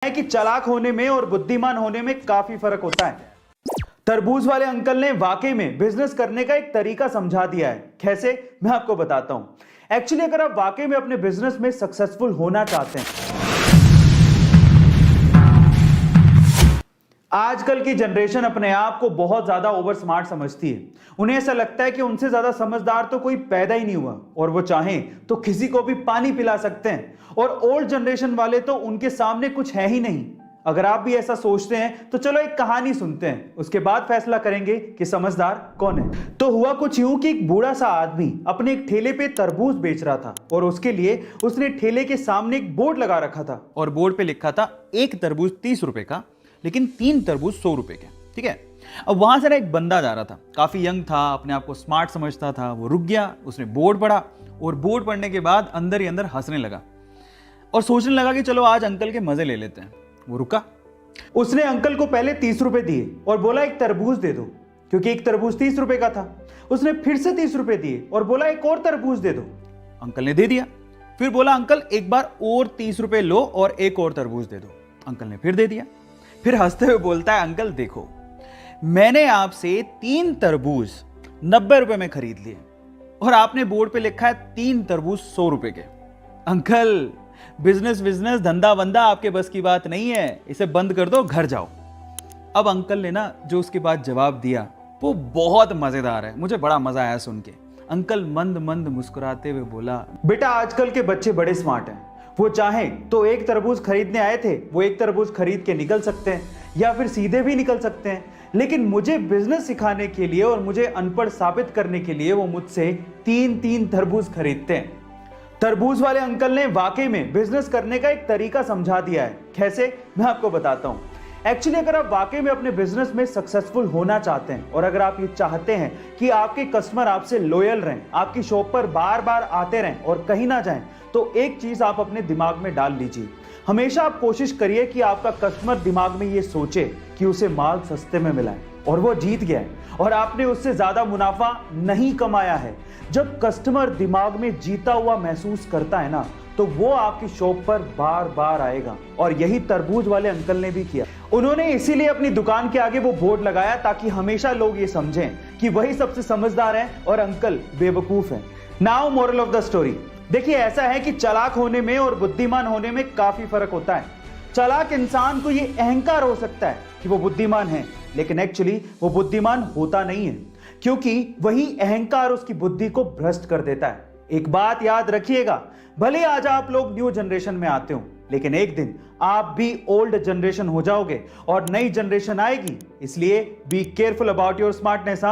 है कि चालाक होने में और बुद्धिमान होने में काफी फर्क होता है। तरबूज वाले अंकल ने वाकई में बिजनेस करने का एक तरीका समझा दिया है। कैसे, मैं आपको बताता हूं। एक्चुअली अगर आप वाकई में अपने बिजनेस में सक्सेसफुल होना चाहते हैं, आजकल की जनरेशन अपने आप को बहुत ज्यादा ओवर स्मार्ट समझती है। उन्हें ऐसा लगता है कि उनसे ज्यादा समझदार तो कोई पैदा ही नहीं हुआ और वो चाहें तो किसी को भी पानी पिला सकते हैं। और ओल्ड जनरेशन वाले तो उनके सामने कुछ है ही नहीं। अगर आप भी ऐसा सोचते हैं तो चलो एक कहानी सुनते हैं, उसके बाद फैसला करेंगे कि समझदार कौन है। तो हुआ कुछ यूं कि एक बूढ़ा सा आदमी अपने एक ठेले पे तरबूज बेच रहा था और उसके लिए उसने ठेले के सामने एक बोर्ड लगा रखा था और बोर्ड पे लिखा था एक तरबूज 30 रुपए का, लेकिन 3 तरबूज 100 रुपए के। ठीक है। अब वहां से ना एक बंदा जा रहा था, काफी यंग था, अपने आप को स्मार्ट समझता था। वो रुक गया, उसने बोर्ड पढ़ा और बोर्ड पढ़ने के बाद अंदर ही अंदर हंसने लगा और सोचने लगा कि चलो आज अंकल के मजे ले लेते हैं। वो रुका, उसने अंकल को पहले 30 रुपए दिए और बोला एक तरबूज दे दो, क्योंकि एक तरबूज 30 रुपए का था। उसने फिर से 30 रुपए दिए और बोला एक और तरबूज दे दो। अंकल ने दे दिया। फिर बोला अंकल एक बार और 30 रुपए लो और एक और तरबूज दे दो। अंकल ने फिर दे दिया। फिर हंसते हुए बोलता है अंकल देखो, मैंने आपसे 3 तरबूज 90 रुपए में खरीद लिए और आपने बोर्ड पे लिखा है 3 तरबूज 100 रुपए के। अंकल बिजनेस धंधा वंदा आपके बस की बात नहीं है, इसे बंद कर दो, घर जाओ। अब अंकल ने ना जो उसके बाद जवाब दिया वो बहुत मजेदार है, मुझे बड़ा मजा आया सुन के। अंकल मंद मंद मुस्कुराते हुए बोला, बेटा आजकल के बच्चे बड़े स्मार्ट हैं। वो चाहें तो एक तरबूज खरीदने आए थे, वो एक तरबूज खरीद के निकल सकते हैं या फिर सीधे भी निकल सकते हैं, लेकिन मुझे बिजनेस सिखाने के लिए और मुझे अनपढ़ साबित करने के लिए वो मुझसे 3 तरबूज खरीदते हैं। तरबूज वाले अंकल ने वाकई में बिजनेस करने का एक तरीका समझा दिया है। कैसे, मैं आपको बताता हूं। एक्चुअली अगर आप वाकई में अपने बिजनेस में सक्सेसफुल होना चाहते हैं और अगर आप ये चाहते हैं कि आपके कस्टमर आपसे लॉयल रहें, आपकी शॉप पर बार बार आते रहें और कहीं ना जाएं, तो एक चीज आप अपने दिमाग में डाल लीजिए। हमेशा आप कोशिश करिए कि आपका कस्टमर दिमाग में ये सोचे कि उसे माल सस्ते में मिला है और वो जीत गया है और आपने उससे ज्यादा मुनाफा नहीं कमाया है। जब कस्टमर दिमाग में जीता हुआ महसूस करता है ना, तो वो आपकी शॉप पर बार बार आएगा। और यही तरबूज वाले अंकल ने भी किया। उन्होंने इसीलिए अपनी दुकान के आगे वो बोर्ड लगाया ताकि हमेशा लोग ये समझें कि वही सबसे समझदार हैं और अंकल बेवकूफ हैं। Now moral of the story, देखिए ऐसा है कि चालाक होने में और बुद्धिमान होने में काफी फर्क होता है। चालाक इंसान को ये अहंकार हो सकता है कि वो बुद्धिमान है, लेकिन एक्चुअली वो बुद्धिमान होता नहीं है, क्योंकि वही अहंकार उसकी बुद्धि को भ्रष्ट कर देता है। एक बात याद रखिएगा, भले आज आप लोग न्यू जनरेशन में आते हो, लेकिन एक दिन आप भी ओल्ड जनरेशन हो जाओगे और नई जनरेशन आएगी। इसलिए be careful about your smartness.